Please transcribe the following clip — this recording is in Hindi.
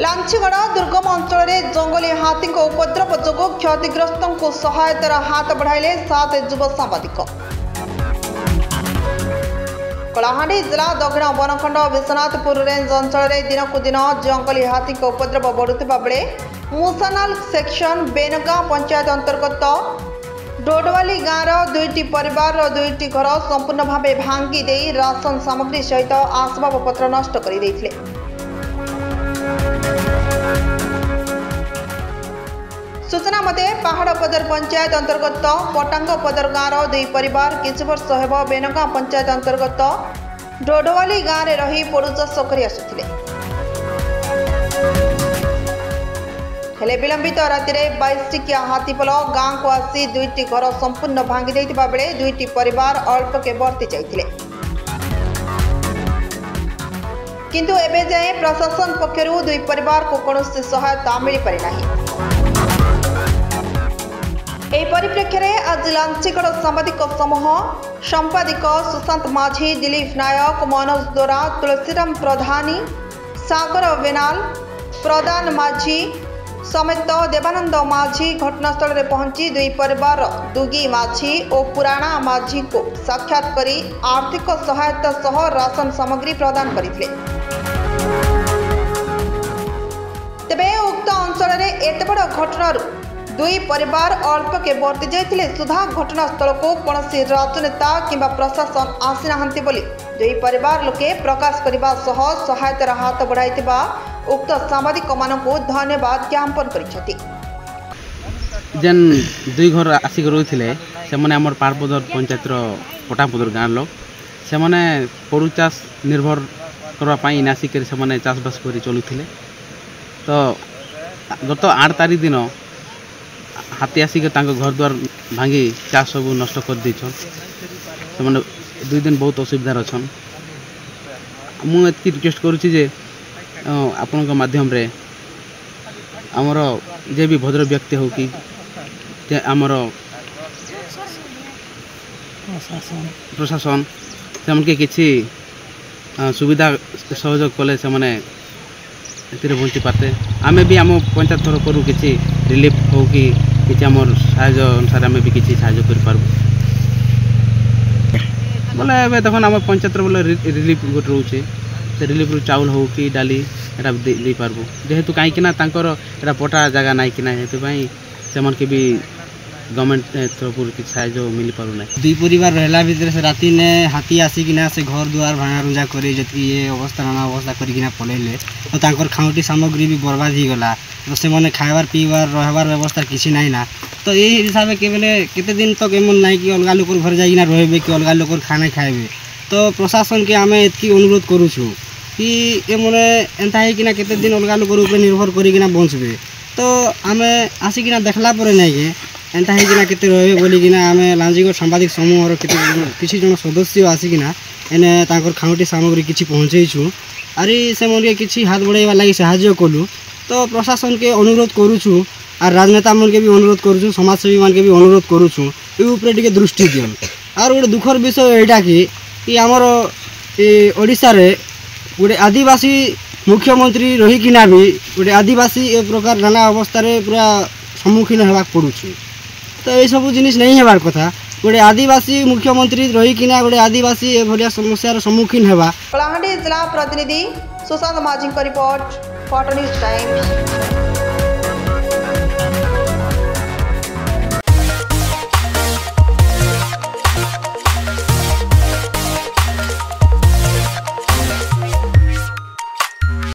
लांचीगढ़ दुर्गम अंचल जंगली हाथी उपद्रव जो क्षतिग्रस्त को सहायतार हाथ बढ़ाइले 7 युव सांबादिक। कलाहांडी जिला दक्षिण वनखंड विश्वनाथपुर रेंज अंचल दिनकू दिन जंगली हाथी उपद्रव बढ़ुवा बेले मूसानाल सेक्शन बेनगां पंचायत अंतर्गत डोडवाली गाँवर 2टी परिवार 2टी घर संपूर्ण भाव भांगी दे राशन सामग्री सहित आसबाबपत्र नष्ट कर देथिले। सूचना मते पहाड़पदर पंचायत अंतर्गत पटांगपदर गाँवर 2 परिवार किछ वर्ष हेब बेनगां पंचायत अंतर्गत डोडवाली गाँव रही पड़ू चाष कर आसुथिले। हेले विलंबित राति 22 टिकिया हाथीपल गाँ को आसी 2टी घर संपूर्ण भांगी देथिबा बेले 2टी परिवार अल्पके बर्ती जाइथिले, किंतु एबे जाए प्रशासन पक्षरु 2 परिवार को कौनसी सहायता मिल पारि नाही। एही परिप्रेक्षी में आज लांचीगढ़ सांबादिक समूह संपादिक सुशांत माझी, दिलीप नायक, मनोज दोरा, तुलसीराम प्रधानी, सागर बेनाल, प्रदान माझी समेत देवानंद माझी घटनास्थल में पहुंची 2 परिवार दुगी माझी और पुराणा माझी को साक्षात करी आर्थिक सहायता सह राशन सामग्री प्रदान करथिले। तेबे उक्त अंचल में एत बड़ घटनारू 2 परिवार अल्पके बर्ती जाइथिले सुधा घटनास्थल को कौनसी राजनेता किंबा प्रशासन आसी नाहंती बोली 2 परिवार लोके प्रकाश करने सह सहायतार हाथ बढ़ाइथिबा उक्त सांबादिक मानकु धन्यवाद ज्ञापन करिसेंती। जेन 2 घर आसिक रही से मैंने आम पारपदर पंचायतर पटापदर गाँव लोग से मैंने पड़ू चाष निर्भर करवाई आसिक से चाषबास कर चलुले। तो गत 8 तारीख दिन हाथी आसिक घर द्वार भांगी चाष सब नष्ट कर देछन। से मैंने 2 दिन बहुत असुविधार अच्छन। मुझे रिक्वेस्ट करुच्ची आपण माध्यम रे आमर जे भी भद्र व्यक्ति हो कि आमर प्रशासन से किसी सुविधा सहयोग कले से मैंने बंची पाते। आमे भी आम पंचायत थर करूँ किसी रिलीफ हो कि आमर साहय अनुसार आम भी किसी साहय कर पार्बू बोले देखो आम पंचायत बोले रिलीफ गोटे रोचे से रिलीफ रू चाउल हो कि डाली एटा दे पार्बू जेहेतु कहीं एटा पटा जगह ना कि से भी गवर्नमेंट तरफ किसी साहय मिल पार ना। 2 परिवार रहला भितर से राति ने हाथी आसिकिना से घर दुआर भांगा रुंजा करे जति ये अवस्था नाना अवस्था करिकिना पलैले तो तांकर खाउटी सामग्री भी बर्बाद ही गला। तो से माने खाइबार पीबार रहबार व्यवस्था किसी नहीं ना। तो यही हिसाब के बेले केते दिन तक एमन नहीं कि अलगा लोकर घर जाइना रहबे कि अलगा लोकर खाना खाइबे। तो प्रशासन के आमे एतकी अनुरोध करूछु कि एमने एंता है कि केते दिन अलगा लोकर ऊपर निर्भर करिकिना बंचबे। तो आमे आसिकिना देखला परे नहीं के एंता है कि केते रहबे बोलिकिना आमे लांचीगढ़ सांबादिक समूहर किसी जन सदस्य आसिकिना एने तांकर खाउटी सामग्री किछि पहुँचेछु आरी से मन किछि हाथ बढ़ाइबा लागि सहायता कलु। तो प्रशासन के अनुरोध करूछु और राजनेता मन के भी अनुरोध करूछु समाजसेवी मान के भी अनुरोध करूछु ए ऊपर टिके दृष्टि दियन। और गोटे दुखर विषय एटा कि आमर ओडिशा रे गोटे आदिवासी मुख्यमंत्री रहीकिना भी गोटे आदिवासी ए प्रकार नाना अवस्था रे पूरा सम्मुखीन होगा पड़ुछि। तो ये सब जिनिस नहीं हेबार कथा। गोटे आदिवासी मुख्यमंत्री रहीकिना गोटे आदिवासी ए भलिया समस्यार सम्मुखीन हेबा। कलाहांडी जिला प्रतिनिधि सुशांत माझी रिपोर्ट, फोटो न्यूज टाइम्स।